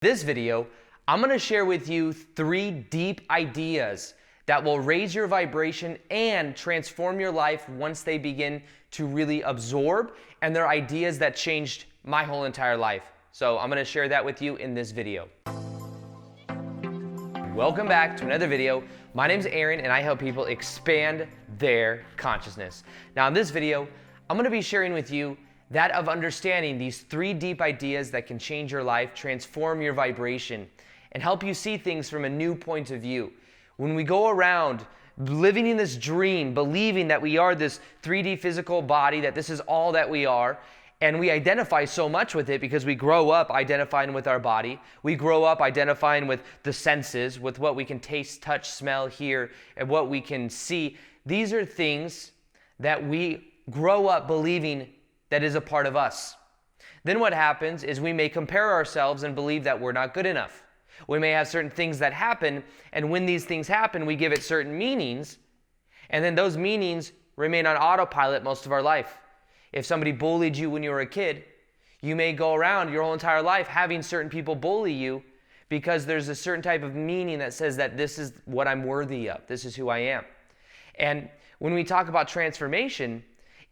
This video, I'm going to share with you 3 deep ideas that will raise your vibration and transform your life once they begin to really absorb, and they're ideas that changed my whole entire life. So I'm going to share that with you in this video. Welcome back to another video. My name is Aaron and I help people expand their consciousness. Now in this video, I'm going to be sharing with you that of understanding these 3 deep ideas that can change your life, transform your vibration, and help you see things from a new point of view. When we go around living in this dream, believing that we are this 3D physical body, that this is all that we are, and we identify so much with it because we grow up identifying with our body. We grow up identifying with the senses, with what we can taste, touch, smell, hear, and what we can see. These are things that we grow up believing that is a part of us. Then what happens is we may compare ourselves and believe that we're not good enough. We may have certain things that happen, and when these things happen, we give it certain meanings, and then those meanings remain on autopilot most of our life. If somebody bullied you when you were a kid, you may go around your whole entire life having certain people bully you because there's a certain type of meaning that says that this is what I'm worthy of, this is who I am. And when we talk about transformation,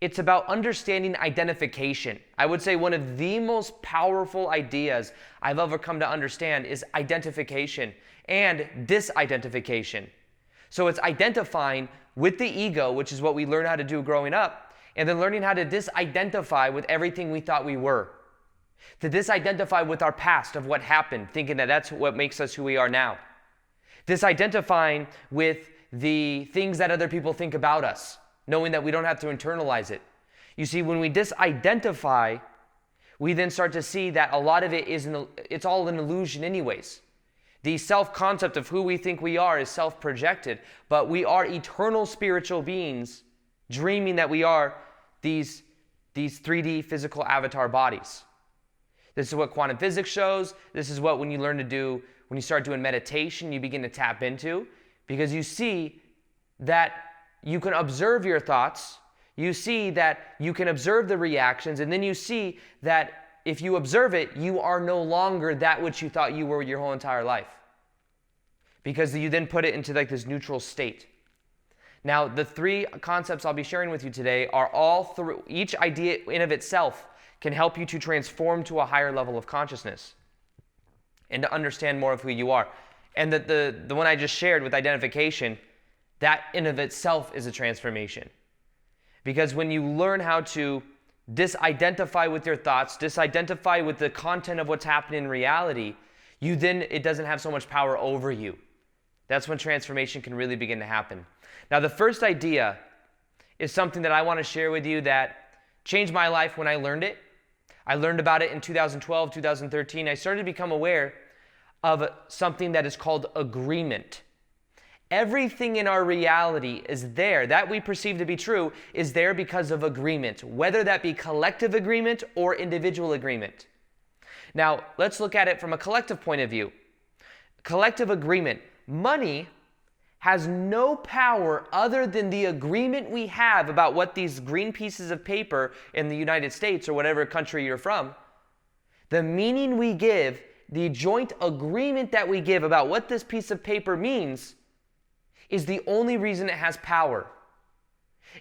it's about understanding identification. I would say one of the most powerful ideas I've ever come to understand is identification and disidentification. So it's identifying with the ego, which is what we learn how to do growing up, and then learning how to disidentify with everything we thought we were. To disidentify with our past of what happened, thinking that that's what makes us who we are now. Disidentifying with the things that other people think about us, knowing that we don't have to internalize it. You see, when we disidentify, we then start to see that a lot of it it's all an illusion anyways. The self-concept of who we think we are is self-projected, but we are eternal spiritual beings dreaming that we are these 3D physical avatar bodies. This is what quantum physics shows. This is what when you start doing meditation, you begin to tap into, because you see that you can observe your thoughts, you see that you can observe the reactions, and then you see that if you observe it, you are no longer that which you thought you were your whole entire life. Because you then put it into like this neutral state. Now, the 3 concepts I'll be sharing with you today are all through, each idea in of itself can help you to transform to a higher level of consciousness and to understand more of who you are. And the one I just shared with identification, that in of itself is a transformation. Because when you learn how to disidentify with your thoughts, disidentify with the content of what's happening in reality, it doesn't have so much power over you. That's when transformation can really begin to happen. Now, the first idea is something that I want to share with you that changed my life when I learned it. I learned about it in 2012, 2013. I started to become aware of something that is called agreement. Everything in our reality is there, that we perceive to be true, is there because of agreement, whether that be collective agreement or individual agreement. Now, let's look at it from a collective point of view. Collective agreement. Money has no power other than the agreement we have about what these green pieces of paper in the United States or whatever country you're from, the meaning we give, the joint agreement that we give about what this piece of paper means is the only reason it has power.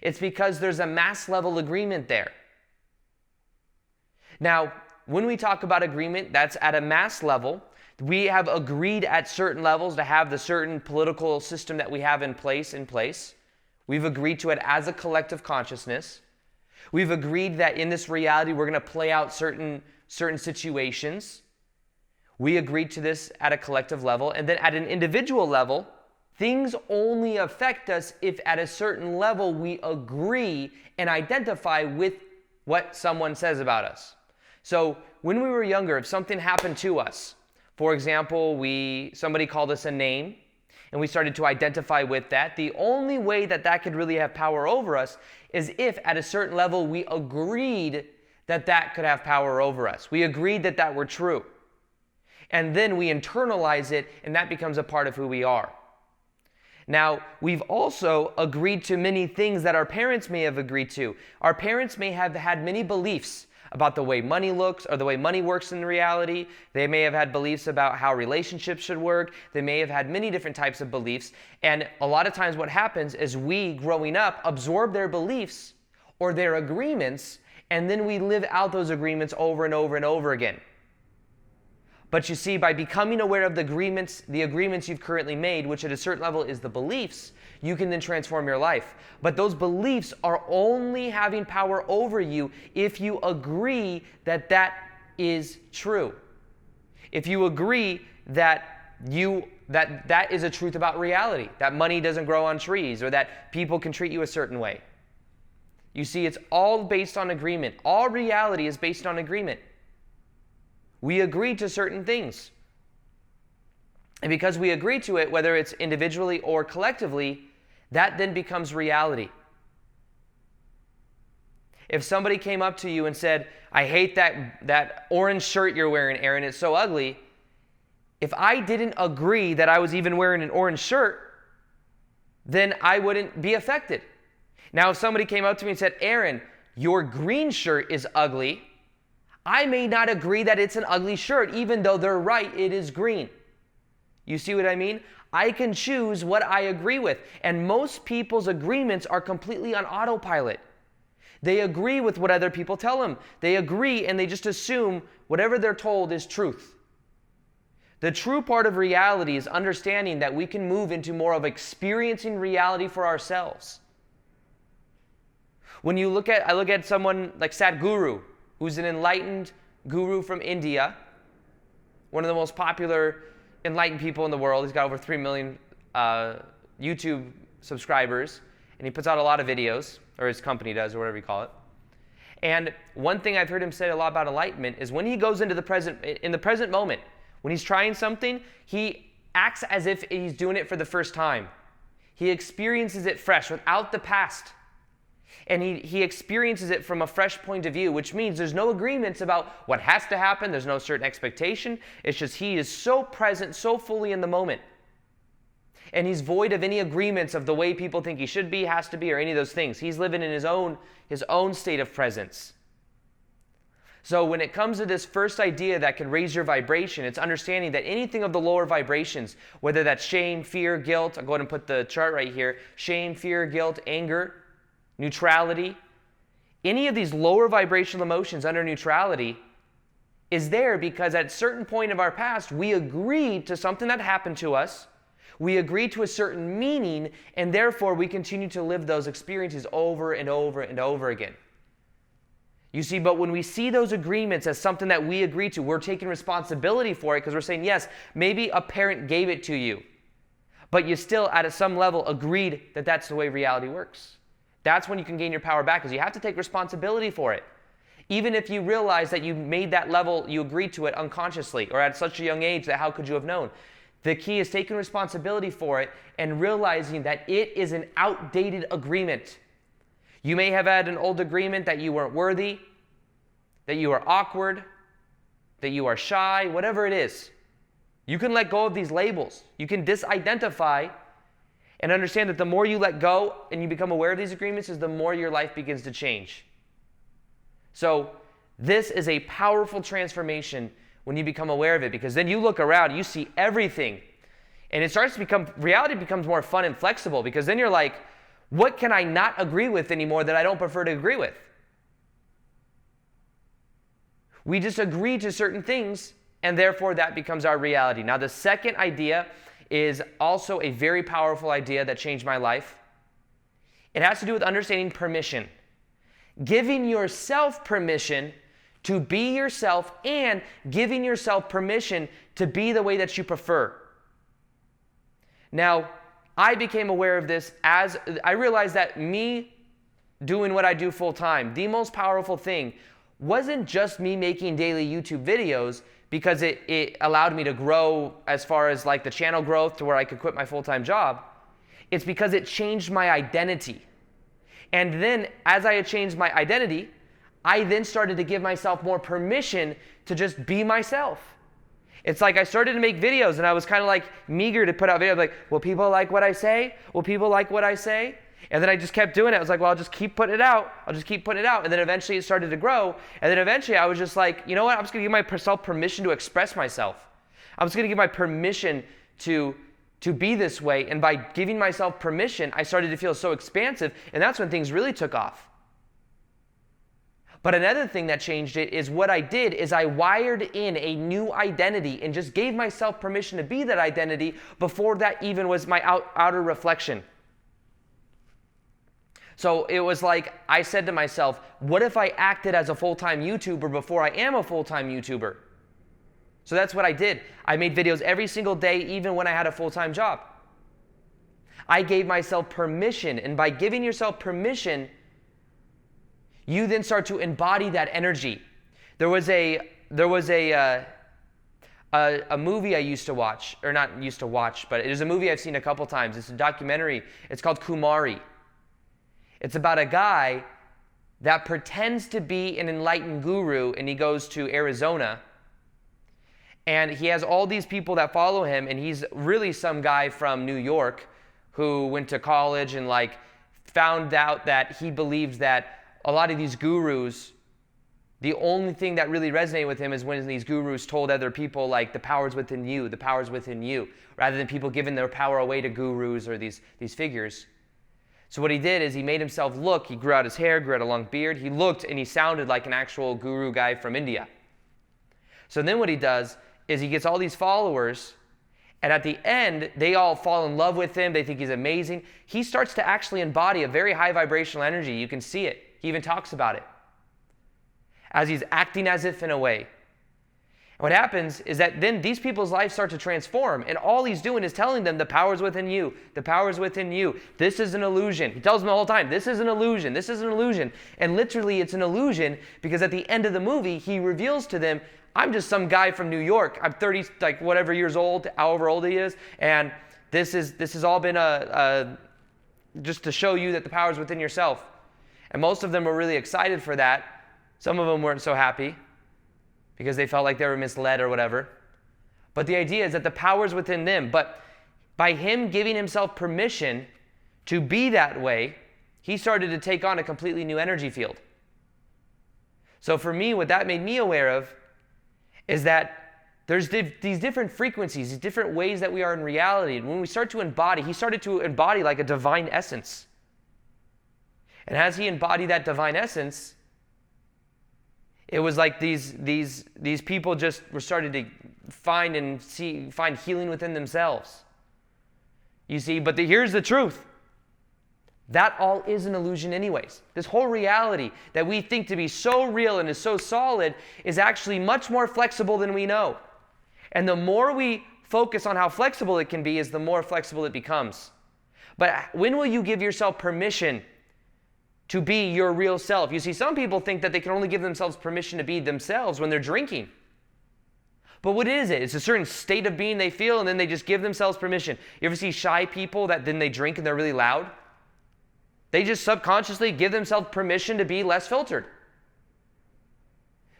It's because there's a mass level agreement there. Now, when we talk about agreement, that's at a mass level. We have agreed at certain levels to have the certain political system that we have in place. We've agreed to it as a collective consciousness. We've agreed that in this reality we're going to play out certain situations. We agreed to this at a collective level. And then at an individual level, things only affect us if at a certain level we agree and identify with what someone says about us. So when we were younger, if something happened to us, for example, somebody called us a name and we started to identify with that, the only way that could really have power over us is if at a certain level we agreed that could have power over us. We agreed that were true. And then we internalize it and that becomes a part of who we are. Now, we've also agreed to many things that our parents may have agreed to. Our parents may have had many beliefs about the way money looks or the way money works in reality. They may have had beliefs about how relationships should work. They may have had many different types of beliefs. And a lot of times what happens is we, growing up, absorb their beliefs or their agreements, and then we live out those agreements over and over and over again. But you see, by becoming aware of the agreements you've currently made, which at a certain level is the beliefs, you can then transform your life. But those beliefs are only having power over you if you agree that that is true. If you agree that that is a truth about reality, that money doesn't grow on trees, or that people can treat you a certain way. You see, it's all based on agreement. All reality is based on agreement. We agree to certain things. And because we agree to it, whether it's individually or collectively, that then becomes reality. If somebody came up to you and said, I hate that orange shirt you're wearing, Aaron, it's so ugly. If I didn't agree that I was even wearing an orange shirt, then I wouldn't be affected. Now, if somebody came up to me and said, Aaron, your green shirt is ugly, I may not agree that it's an ugly shirt, even though they're right, it is green. You see what I mean? I can choose what I agree with. And most people's agreements are completely on autopilot. They agree with what other people tell them. They agree and they just assume whatever they're told is truth. The true part of reality is understanding that we can move into more of experiencing reality for ourselves. When you I look at someone like Sadhguru, who's an enlightened guru from India, one of the most popular enlightened people in the world. He's got over 3 million YouTube subscribers, and he puts out a lot of videos, or his company does, or whatever you call it. And one thing I've heard him say a lot about enlightenment is when he goes into the present moment, when he's trying something, he acts as if he's doing it for the first time. He experiences it fresh, without the past. And he experiences it from a fresh point of view, which means there's no agreements about what has to happen. There's no certain expectation. It's just he is so present, so fully in the moment. And he's void of any agreements of the way people think he should be, has to be, or any of those things. He's living in his own state of presence. So when it comes to this first idea that can raise your vibration, it's understanding that anything of the lower vibrations, whether that's shame, fear, guilt, I'll go ahead and put the chart right here, shame, fear, guilt, anger, neutrality, any of these lower vibrational emotions under neutrality is there because at a certain point of our past, we agreed to something that happened to us. We agreed to a certain meaning, and therefore we continue to live those experiences over and over and over again. You see, but when we see those agreements as something that we agree to, we're taking responsibility for it because we're saying, yes, maybe a parent gave it to you, but you still at some level agreed that that's the way reality works. That's when you can gain your power back, because you have to take responsibility for it. Even if you realize that you made that level, you agreed to it unconsciously or at such a young age that how could you have known? The key is taking responsibility for it and realizing that it is an outdated agreement. You may have had an old agreement that you weren't worthy, that you are awkward, that you are shy, whatever it is. You can let go of these labels. You can disidentify and understand that the more you let go and you become aware of these agreements is the more your life begins to change. So this is a powerful transformation when you become aware of it, because then you look around, you see everything, and it starts to become, reality becomes more fun and flexible, because then you're like, what can I not agree with anymore that I don't prefer to agree with? We just agree to certain things, and therefore that becomes our reality. Now the second idea is also a very powerful idea that changed my life. It has to do with understanding permission. Giving yourself permission to be yourself and giving yourself permission to be the way that you prefer. Now, I became aware of this as I realized that me doing what I do full time, the most powerful thing wasn't just me making daily YouTube videos, because it allowed me to grow as far as like the channel growth to where I could quit my full-time job. It's because it changed my identity. And then as I had changed my identity, I then started to give myself more permission to just be myself. It's like I started to make videos and I was kind of like meager to put out videos like, will people like what I say? Will people like what I say? And then I just kept doing it. I was like, well, I'll just keep putting it out. I'll just keep putting it out. And then eventually it started to grow. And then eventually I was just like, you know what? I'm just going to give myself permission to express myself. I'm just going to give my permission to be this way. And by giving myself permission, I started to feel so expansive. And that's when things really took off. But another thing that changed it is what I did is I wired in a new identity and just gave myself permission to be that identity before that even was my outer reflection. So it was like I said to myself, what if I acted as a full-time YouTuber before I am a full-time YouTuber? So that's what I did. I made videos every single day, even when I had a full-time job. I gave myself permission, and by giving yourself permission, you then start to embody that energy. There was a movie I used to watch, or not used to watch, but it is a movie I've seen a couple times. It's a documentary. It's called Kumari. It's about a guy that pretends to be an enlightened guru, and he goes to Arizona. And he has all these people that follow him, and he's really some guy from New York who went to college and found out that he believed that a lot of these gurus, the only thing that really resonated with him is when these gurus told other people the power's within you, the power's within you, rather than people giving their power away to gurus or these figures. So what he did is he made himself look, he grew out his hair, grew out a long beard, he looked and he sounded like an actual guru guy from India. So then what he does is he gets all these followers, and at the end, they all fall in love with him, they think he's amazing. He starts to actually embody a very high vibrational energy, you can see it. He even talks about it as he's acting as if in a way. And what happens is that then these people's lives start to transform, and all he's doing is telling them the power's within you, the power's within you. This is an illusion. He tells them the whole time, this is an illusion, this is an illusion. And literally it's an illusion because at the end of the movie, he reveals to them, I'm just some guy from New York. I'm 30, whatever years old, however old he is, and this has all been just to show you that the power's within yourself. And most of them were really excited for that. Some of them weren't so happy because they felt like they were misled or whatever. But the idea is that the power's within them. But by him giving himself permission to be that way, he started to take on a completely new energy field. So for me, what that made me aware of is that there's these different frequencies, these different ways that we are in reality. And when we start to embody, he started to embody like a divine essence. And as he embodied that divine essence, it was like these people just were starting to find healing within themselves. You see, but here's the truth. That all is an illusion anyways. This whole reality that we think to be so real and is so solid is actually much more flexible than we know. And the more we focus on how flexible it can be is the more flexible it becomes. But when will you give yourself permission to be your real self? You see, some people think that they can only give themselves permission to be themselves when they're drinking. But what is it? It's a certain state of being they feel, and then they just give themselves permission. You ever see shy people that then they drink and they're really loud? They just subconsciously give themselves permission to be less filtered.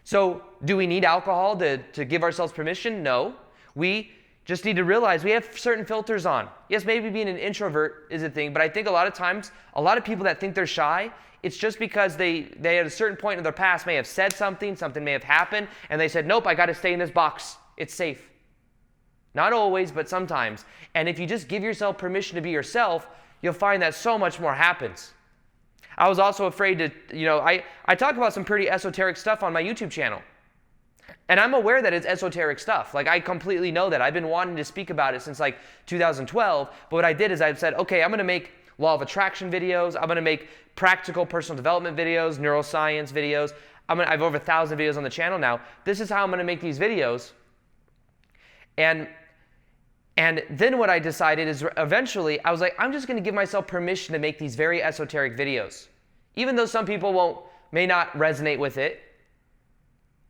So do we need alcohol to give ourselves permission? No. We just need to realize we have certain filters on. Yes, maybe being an introvert is a thing, but I think a lot of times, a lot of people that think they're shy, it's just because they at a certain point in their past may have said something may have happened, and they said, nope, I got to stay in this box. It's safe. Not always, but sometimes. And if you just give yourself permission to be yourself, you'll find that so much more happens. I was also afraid to, I talk about some pretty esoteric stuff on my YouTube channel. And I'm aware that it's esoteric stuff. I completely know that. I've been wanting to speak about it since 2012. But what I did is I said, okay, I'm going to make law of attraction videos. I'm going to make practical personal development videos, neuroscience videos. I have over 1,000 videos on the channel now. This is how I'm going to make these videos. And then what I decided is eventually I was like, I'm just going to give myself permission to make these very esoteric videos. Even though some people may not resonate with it,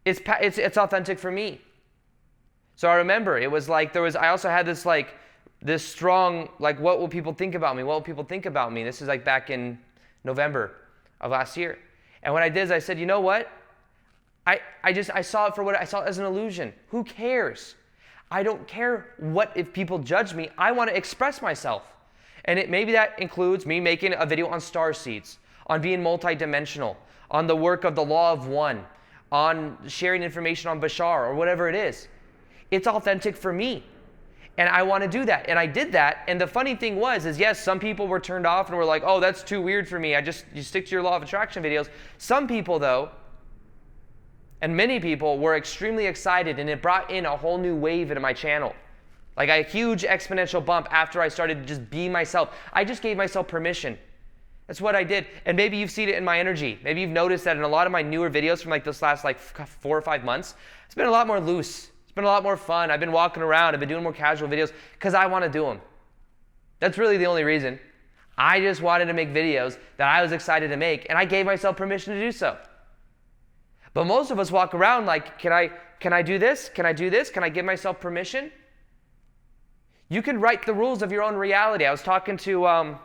it's authentic for me. So I remember it was I also had this strong, what will people think about me? What will people think about me? This is back in November of last year. And what I did is I said, you know what? I saw it for what I saw it as an illusion. Who cares? I don't care if people judge me. I want to express myself. And maybe that includes me making a video on star seeds, on being multidimensional, on the work of the law of one, on sharing information on Bashar or whatever it is. It's authentic for me. And I want to do that. And I did that. And the funny thing was, yes, some people were turned off and were like, oh, that's too weird for me. You stick to your law of attraction videos. Some people though, and many people were extremely excited, and it brought in a whole new wave into my channel. Like a huge exponential bump after I started to just be myself. I just gave myself permission. That's what I did. And maybe you've seen it in my energy. Maybe you've noticed that in a lot of my newer videos from like this last 4 or 5 months, it's been a lot more loose. It's been a lot more fun. I've been walking around. I've been doing more casual videos because I want to do them. That's really the only reason. I just wanted to make videos that I was excited to make, and I gave myself permission to do so. But most of us walk around like, can I do this? Can I do this? Can I give myself permission? You can write the rules of your own reality. I was talking to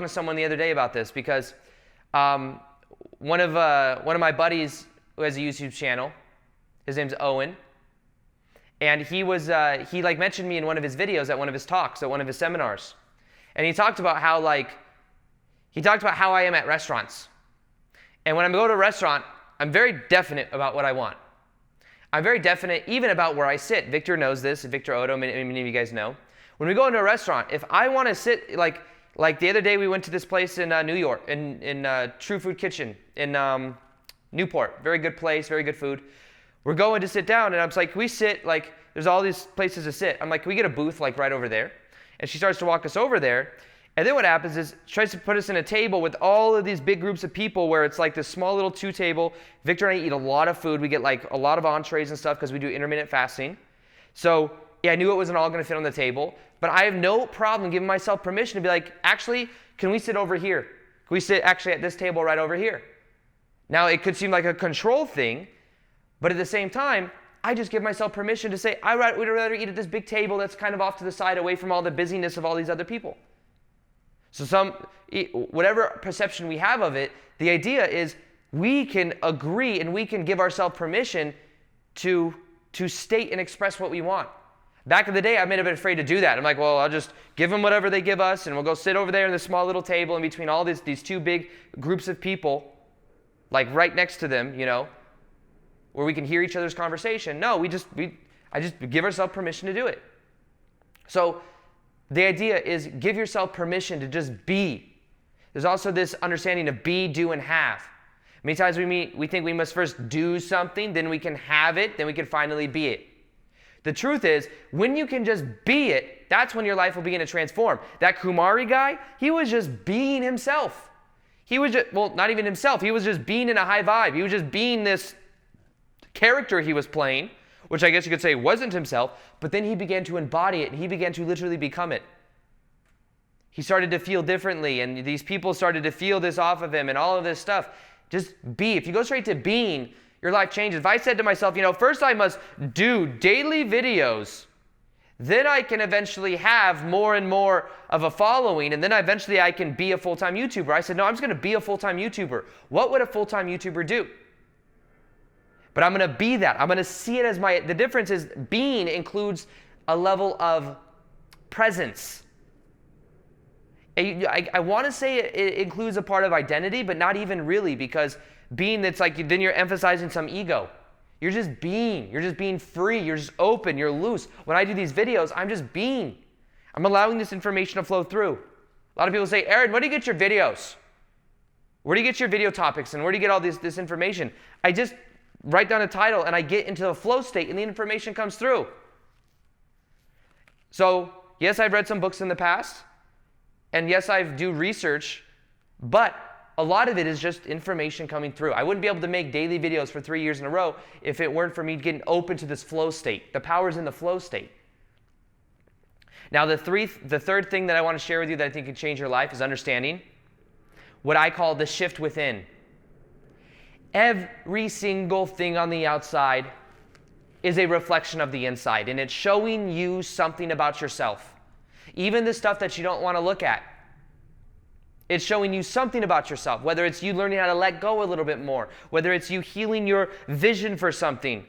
someone the other day about this because one of my buddies who has a YouTube channel, his name's Owen, and he mentioned me in one of his videos at one of his talks, at one of his seminars. And he talked about how I am at restaurants. And when I go to a restaurant, I'm very definite about what I want. I'm very definite even about where I sit. Victor knows this. Victor Odo, many of you guys know. When we go into a restaurant, if I want to sit, like the other day we went to this place in New York, in True Food Kitchen in Newport. Very good place, very good food. We're going to sit down, and I'm like, can we sit, there's all these places to sit. I'm like, can we get a booth right over there? And she starts to walk us over there. And then what happens is she tries to put us in a table with all of these big groups of people where it's like this small little 2 table. Victor and I eat a lot of food. We get a lot of entrees and stuff because we do intermittent fasting. So yeah, I knew it wasn't all going to fit on the table, but I have no problem giving myself permission to be like, actually, can we sit over here? Can we sit actually at this table right over here? Now it could seem like a control thing, but at the same time, I just give myself permission to say, we'd rather eat at this big table that's kind of off to the side away from all the busyness of all these other people. So whatever perception we have of it, the idea is we can agree and we can give ourselves permission to state and express what we want. Back in the day, I might have been afraid to do that. I'm like, well, I'll just give them whatever they give us, and we'll go sit over there in this small little table in between all these 2 big groups of people, like right next to them, where we can hear each other's conversation. No, I just give ourselves permission to do it. So the idea is give yourself permission to just be. There's also this understanding of be, do, and have. Many times we think we must first do something, then we can have it, then we can finally be it. The truth is, when you can just be it, that's when your life will begin to transform. That Kumari guy, he was just being himself. He was just, not even himself, he was just being in a high vibe. He was just being this character he was playing, which I guess you could say wasn't himself, but then he began to embody it, and he began to literally become it. He started to feel differently, and these people started to feel this off of him, and all of this stuff. Just be. If you go straight to being, your life changes. If I said to myself, first I must do daily videos, then I can eventually have more and more of a following, and then eventually I can be a full-time YouTuber. I said, no, I'm just going to be a full-time YouTuber. What would a full-time YouTuber do? But I'm going to be that. I'm going to see it as the difference is being includes a level of presence. I want to say it includes a part of identity, but not even really, because being, that's then you're emphasizing some ego. You're just being. You're just being free. You're just open. You're loose. When I do these videos, I'm just being. I'm allowing this information to flow through. A lot of people say, Aaron, where do you get your videos? Where do you get your video topics, and where do you get all this information? I just write down a title, and I get into a flow state, and the information comes through. So, yes, I've read some books in the past, and yes, I do research, but a lot of it is just information coming through. I wouldn't be able to make daily videos for 3 years in a row if it weren't for me getting open to this flow state. The power's in the flow state. Now, the third thing that I want to share with you that I think can change your life is understanding what I call the shift within. Every single thing on the outside is a reflection of the inside, and it's showing you something about yourself. Even the stuff that you don't want to look at. It's showing you something about yourself, whether it's you learning how to let go a little bit more, whether it's you healing your vision for something.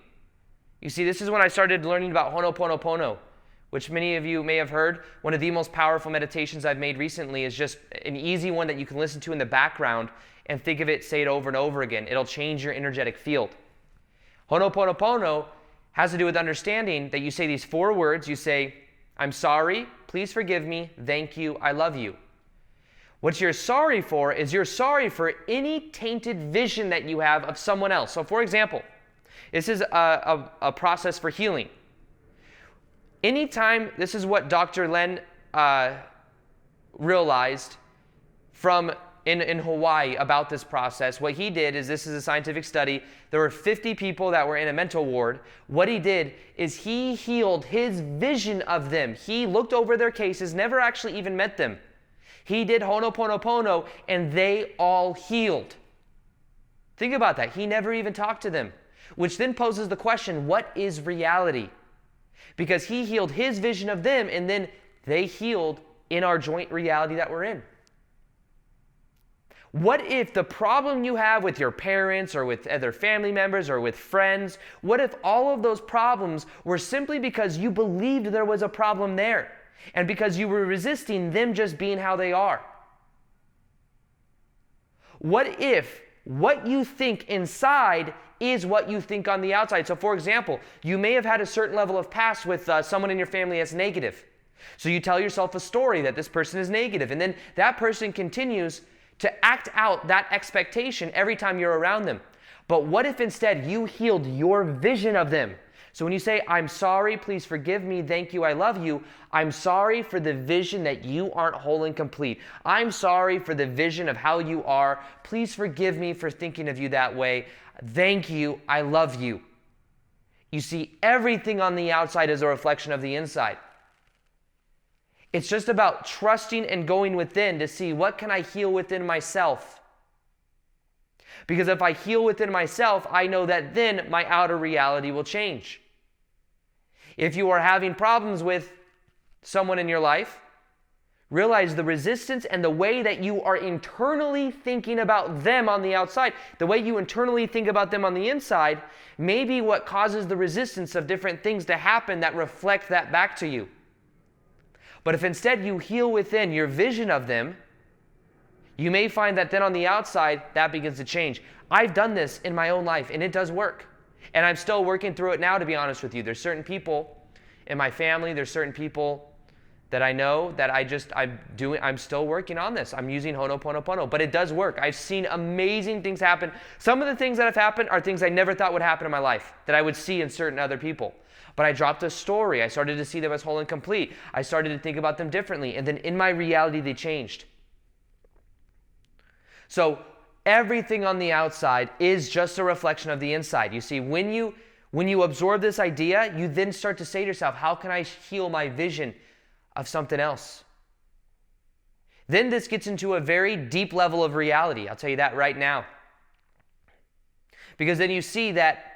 You see, this is when I started learning about Ho'oponopono, which many of you may have heard. One of the most powerful meditations I've made recently is just an easy one that you can listen to in the background and think of it, say it over and over again. It'll change your energetic field. Ho'oponopono has to do with understanding that you say these 4 words. You say, I'm sorry, please forgive me, thank you, I love you. What you're sorry for is you're sorry for any tainted vision that you have of someone else. So for example, this is a process for healing. Anytime, this is what Dr. Len realized from in Hawaii about this process. What he did is, this is a scientific study, there were 50 people that were in a mental ward. What he did is he healed his vision of them. He looked over their cases, never actually even met them. He did Ho'oponopono and they all healed. Think about that. He never even talked to them, which then poses the question, what is reality? Because he healed his vision of them and then they healed in our joint reality that we're in. What if the problem you have with your parents or with other family members or with friends, what if all of those problems were simply because you believed there was a problem there and because you were resisting them just being how they are? What if what you think inside is what you think on the outside? So for example, you may have had a certain level of past with someone in your family that's negative. So you tell yourself a story that this person is negative, and then that person continues to act out that expectation every time you're around them. But what if instead you healed your vision of them? So when you say, I'm sorry, please forgive me, thank you, I love you, I'm sorry for the vision that you aren't whole and complete. I'm sorry for the vision of how you are. Please forgive me for thinking of you that way. Thank you, I love you. You see, everything on the outside is a reflection of the inside. It's just about trusting and going within to see, what can I heal within myself? Because if I heal within myself, I know that then my outer reality will change. If you are having problems with someone in your life, realize the resistance and the way that you are internally thinking about them on the outside, the way you internally think about them on the inside, may be what causes the resistance of different things to happen that reflect that back to you. But if instead you heal within your vision of them, you may find that then on the outside, that begins to change. I've done this in my own life, and it does work. And I'm still working through it now, to be honest with you. There's certain people in my family, there's certain people that I know that I'm still working on this. I'm using Ho'oponopono, but it does work. I've seen amazing things happen. Some of the things that have happened are things I never thought would happen in my life, that I would see in certain other people. But I dropped a story. I started to see them as whole and complete. I started to think about them differently. And then in my reality, they changed. So everything on the outside is just a reflection of the inside. You see, when you absorb this idea, you then start to say to yourself, how can I heal my vision of something else? Then this gets into a very deep level of reality. I'll tell you that right now. Because then you see that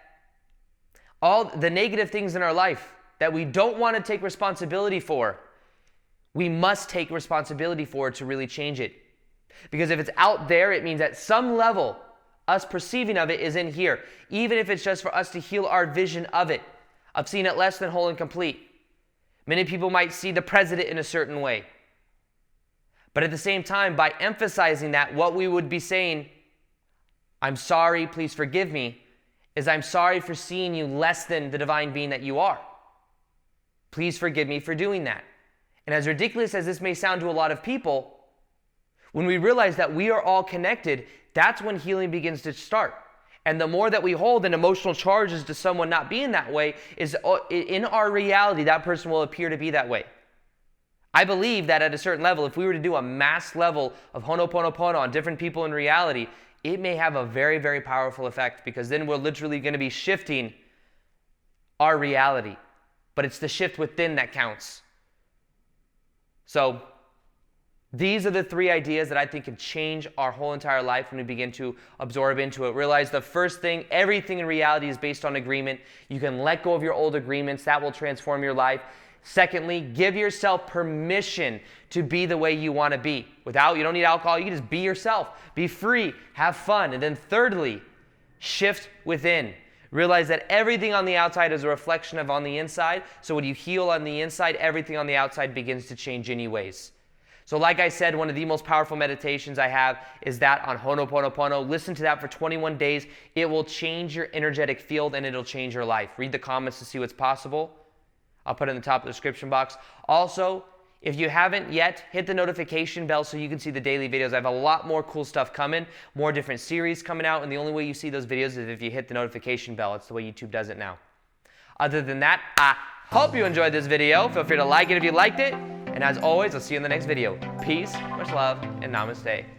all the negative things in our life that we don't want to take responsibility for, we must take responsibility for to really change it. Because if it's out there, it means at some level, us perceiving of it is in here. Even if it's just for us to heal our vision of it, of seeing it less than whole and complete. Many people might see the president in a certain way. But at the same time, by emphasizing that, what we would be saying, I'm sorry, please forgive me, is I'm sorry for seeing you less than the divine being that you are. Please forgive me for doing that. And as ridiculous as this may sound to a lot of people, when we realize that we are all connected, that's when healing begins to start. And the more that we hold an emotional charges to someone not being that way, is in our reality, that person will appear to be that way. I believe that at a certain level, if we were to do a mass level of Ho'oponopono on different people in reality, it may have a very, very powerful effect, because then we're literally going to be shifting our reality. But it's the shift within that counts. So these are the 3 ideas that I think can change our whole entire life when we begin to absorb into it. Realize the first thing, everything in reality is based on agreement. You can let go of your old agreements. That will transform your life. Secondly, give yourself permission to be the way you want to be. You don't need alcohol. You can just be yourself. Be free. Have fun. And then thirdly, shift within. Realize that everything on the outside is a reflection of on the inside. So when you heal on the inside, everything on the outside begins to change anyways. So like I said, one of the most powerful meditations I have is that on Ho'oponopono. Listen to that for 21 days. It will change your energetic field and it'll change your life. Read the comments to see what's possible. I'll put it in the top of the description box. Also, if you haven't yet, hit the notification bell so you can see the daily videos. I have a lot more cool stuff coming, more different series coming out, and the only way you see those videos is if you hit the notification bell. It's the way YouTube does it now. Other than that, I hope you enjoyed this video. Feel free to like it if you liked it. And as always, I'll see you in the next video. Peace, much love, and namaste.